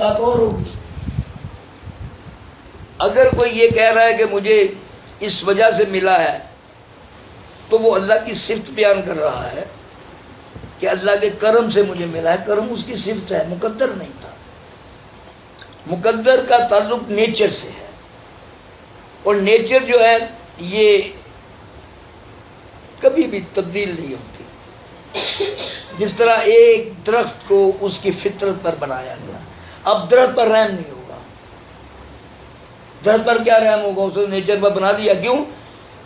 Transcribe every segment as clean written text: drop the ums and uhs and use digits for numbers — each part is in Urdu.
بات اور ہوگی۔ اگر کوئی یہ کہہ رہا ہے کہ مجھے اس وجہ سے ملا ہے، تو وہ اللہ کی صفت بیان کر رہا ہے کہ اللہ کے کرم سے مجھے ملا ہے۔ کرم اس کی صفت ہے، مقدر نہیں تھا۔ مقدر کا تعلق نیچر سے ہے، اور نیچر جو ہے یہ کبھی بھی تبدیل نہیں ہوتی۔ جس طرح ایک درخت کو اس کی فطرت پر بنایا گیا، اب درخت پر رحم نہیں ہوگا۔ درخت پر کیا رحم ہوگا؟ اسے نیچر پر بنا دیا۔ کیوں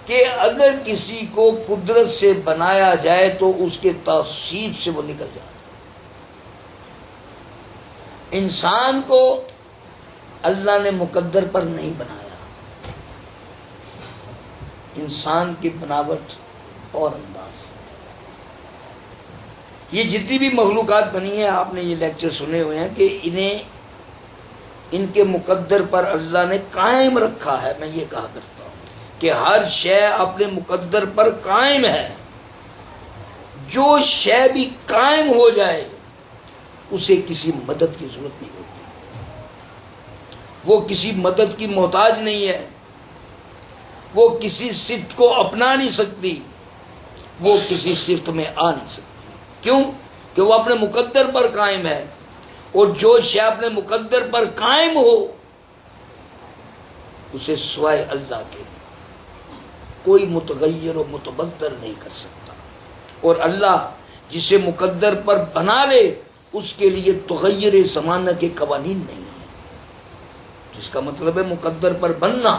کہ اگر کسی کو قدرت سے بنایا جائے تو اس کے تاثیر سے وہ نکل جاتا ہے۔ انسان کو اللہ نے مقدر پر نہیں بنایا، انسان کی بناوٹ اور انداز سے۔ یہ جتنی بھی مخلوقات بنی ہیں، آپ نے یہ لیکچر سنے ہوئے ہیں کہ ان کے مقدر پر اللہ نے قائم رکھا ہے۔ میں یہ کہا کرتا ہوں کہ ہر شے اپنے مقدر پر قائم ہے۔ جو شے بھی قائم ہو جائے اسے کسی مدد کی ضرورت نہیں ہوتی، وہ کسی مدد کی محتاج نہیں ہے، وہ کسی صفت کو اپنا نہیں سکتی، وہ کسی صفت میں آ نہیں سکتی۔ کیوں کہ وہ اپنے مقدر پر قائم ہے، اور جو شے اپنے مقدر پر قائم ہو اسے سوائے اللہ کے کوئی متغیر و متبدل نہیں کر سکتا۔ اور اللہ جسے مقدر پر بنا لے اس کے لیے تغیر زمانہ کے قوانین نہیں ہیں۔ جس کا مطلب ہے مقدر پر بننا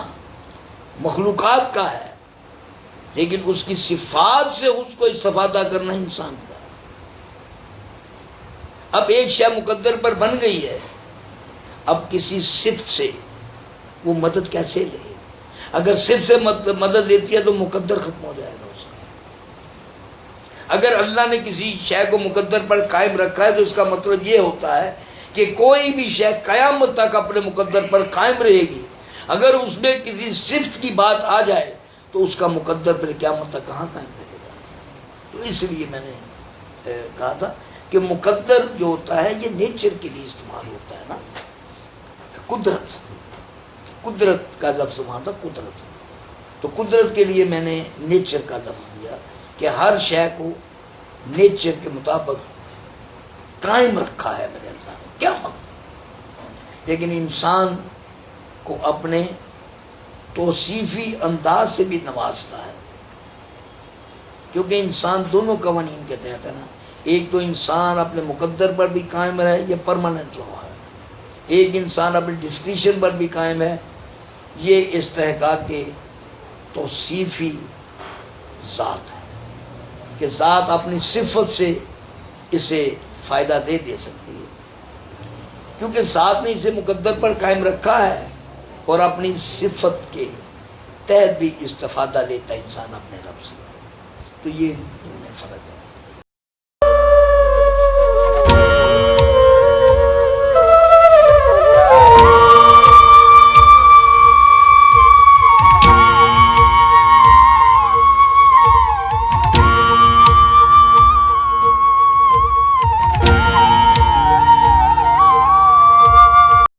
مخلوقات کا ہے، لیکن اس کی صفات سے اس کو استفادہ کرنا انسان کا ہے۔ اب ایک شے مقدر پر بن گئی ہے، اب کسی صفت سے وہ مدد کیسے لے؟ اگر صفت سے مدد لیتی ہے تو مقدر ختم ہو جائے گا اس کا۔ اگر اللہ نے کسی شے کو مقدر پر قائم رکھا ہے تو اس کا مطلب یہ ہوتا ہے کہ کوئی بھی شے قیامت تک اپنے مقدر پر قائم رہے گی۔ اگر اس میں کسی صفت کی بات آ جائے تو اس کا مقدر پر قیامت تک کہاں قائم رہے گا؟ تو اس لیے میں نے کہا تھا کہ مقدر جو ہوتا ہے یہ نیچر کے لیے استعمال ہوتا ہے نا۔ قدرت کا لفظ وہاں تھا، قدرت، تو قدرت کے لیے میں نے نیچر کا لفظ دیا کہ ہر شے کو نیچر کے مطابق قائم رکھا ہے میرے اللہ نے۔ کیا مطلب؟ لیکن انسان کو اپنے توصیفی انداز سے بھی نوازتا ہے، کیونکہ انسان دونوں قوانین کے تحت ہے نا۔ ایک تو انسان اپنے مقدر پر بھی قائم رہے، یہ پرماننٹ لا ہے۔ ایک انسان اپنے ڈسکریشن پر بھی قائم ہے، یہ استحقاق کے توصیفی ذات ہے کہ ذات اپنی صفت سے اسے فائدہ دے سکتی ہے، کیونکہ ذات نے اسے مقدر پر قائم رکھا ہے، اور اپنی صفت کے تحت بھی استفادہ لیتا ہے انسان اپنے رب سے۔ تو یہ ان میں فرق ہے۔